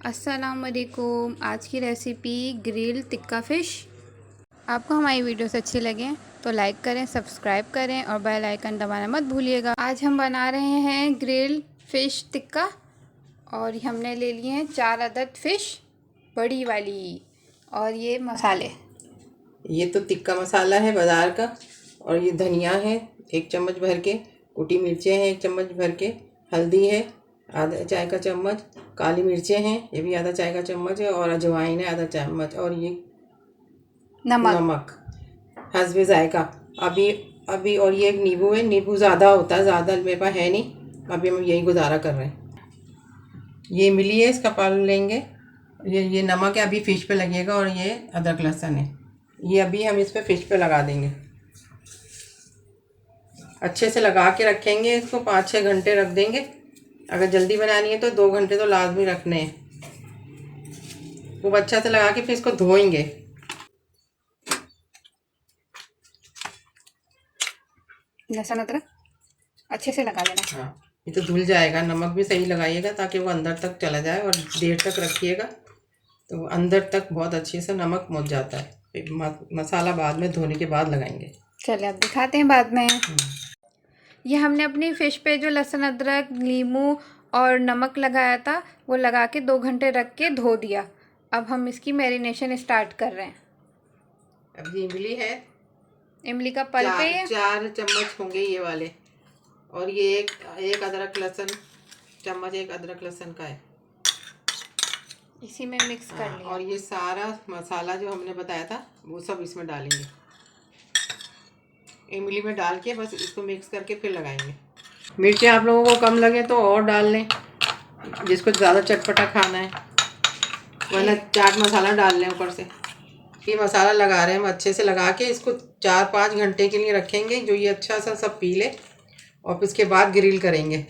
अस्सलाम वालेकुम। आज की रेसिपी ग्रिल टिक्का फ़िश। आपको हमारी वीडियोस अच्छी लगें तो लाइक करें, सब्सक्राइब करें और बेल आइकन दबाना मत भूलिएगा। आज हम बना रहे हैं ग्रिल फ़िश टिक्का और हमने ले लिए हैं 4 अदद फ़िश बड़ी वाली। और ये मसाले, ये तो टिक्का मसाला है बाज़ार का, और ये धनिया है 1 चम्मच भर के, कुटी मिर्चें हैं 1 चम्मच भर के, हल्दी है आधा चाय का चम्मच, काली मिर्चें हैं ये भी आधा चाय का चम्मच है, और अजवाइन है आधा चम्मच, और ये नमक हस्बे जायका। अभी और ये एक नींबू है, नींबू ज़्यादा होता है, ज़्यादा मेरे पास है नहीं, अभी हम यही गुजारा कर रहे हैं। ये मिली है, इसका पाल लेंगे। ये नमक है, अभी फ़िश पे लगेगा, और ये अदरक लहसुन है, ये अभी हम इस पे फ़िश पे लगा देंगे। अच्छे से लगा के रखेंगे इसको, 5-6 घंटे रख देंगे। अगर जल्दी बनानी है तो 2 घंटे तो लाजमी रखने हैं। खूब अच्छा से लगा के फिर इसको धोएंगे। लहसुन अदरक अच्छे से लगा लेना। हाँ, ये तो धुल जाएगा। नमक भी सही लगाइएगा ताकि वो अंदर तक चला जाए, और देर तक रखिएगा तो अंदर तक बहुत अच्छे से नमक पहुँच जाता है। फिर मसाला बाद में धोने के बाद लगाएंगे। चलिए अब दिखाते हैं बाद में। ये हमने अपनी फ़िश पे जो लहसुन अदरक नींबू और नमक लगाया था वो लगा के 2 घंटे रख के धो दिया। अब हम इसकी मैरिनेशन स्टार्ट कर रहे हैं। अब ये इमली है, इमली का पल्प है 4 चम्मच होंगे ये वाले, और ये एक अदरक लहसुन चम्मच, एक अदरक लहसुन का है, इसी में मिक्स कर लिया। और ये सारा मसाला जो हमने बताया था वो सब इसमें डालेंगे, इमली में डाल के बस इसको मिक्स करके फिर लगाएंगे। मिर्चें आप लोगों को कम लगे तो और डाल लें, जिसको ज़्यादा चटपटा खाना है, वरना चाट मसाला डाल लें ऊपर से। ये मसाला लगा रहे हैं हम, अच्छे से लगा के इसको 4-5 घंटे के लिए रखेंगे, जो ये अच्छा सा सब पी ले, और फिर इसके बाद ग्रिल करेंगे।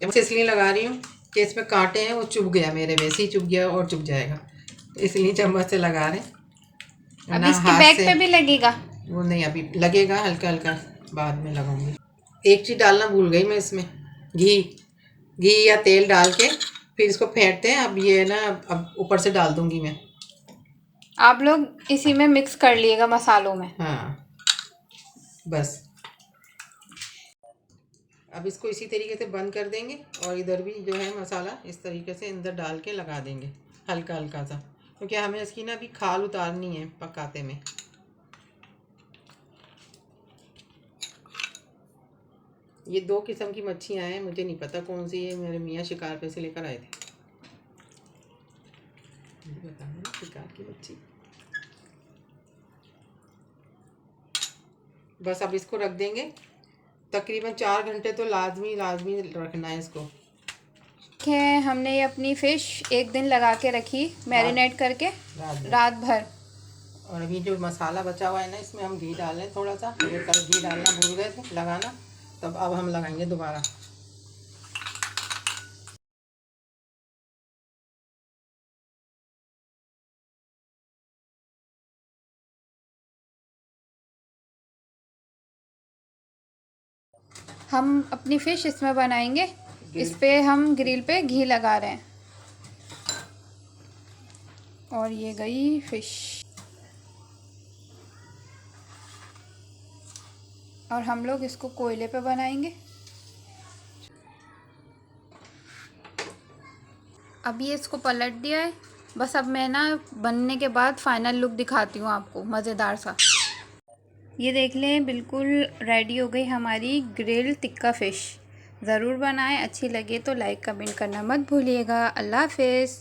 इसलिए लगा रही हूँ कि इसमें कांटे हैं, वो चुभ गया मेरे, वैसे ही चुभ गया और चुभ जाएगा, तो इसलिए चम्मच से लगा रहे हैं। अब इसके बैक पे भी लगेगा? वो नहीं, अभी लगेगा हल्का हल्का, बाद में लगाऊंगी। एक चीज़ डालना भूल गई मैं इसमें, घी या तेल डाल के फिर इसको फेंटते हैं। अब ये ना, अब ऊपर से डाल दूंगी मैं। आप लोग इसी में मिक्स कर लिएगा मसालों में। हाँ बस, अब इसको इसी तरीके से बंद कर देंगे, और इधर भी जो है मसाला इस तरीके से अंदर डाल के लगा देंगे हल्का हल्का सा, क्योंकि हमें इसकी ना अभी खाल उतारनी है पकाते में। ये 2 किस्म की मच्छियाँ हैं, मुझे नहीं पता कौन सी है, मेरे मियाँ शिकार पे से लेकर आए थे। बताना, शिकार की मच्छी। बस अब इसको रख देंगे, तकरीबन 4 घंटे तो लाजमी रखना है इसको। है हमने ये अपनी फ़िश 1 दिन लगा के रखी, मैरिनेट करके रात भर। और अभी जो मसाला बचा हुआ है ना, इसमें हम घी डाल लें थोड़ा सा, ये कल घी डालना भूल गए थे लगाना, तब अब हम लगाएंगे दोबारा। हम अपनी फ़िश इसमें बनाएंगे, इस पे हम ग्रिल पे घी लगा रहे हैं। और ये गई फ़िश, और हम लोग इसको कोयले पे बनाएंगे। अभी इसको पलट दिया है, बस अब मैं ना बनने के बाद फाइनल लुक दिखाती हूँ आपको मज़ेदार सा। ये देख लें, बिल्कुल रेडी हो गई हमारी ग्रिल टिक्का फ़िश। ज़रूर बनाएं, अच्छी लगे तो लाइक कमेंट करना मत भूलिएगा। अल्लाह हाफ़िज़।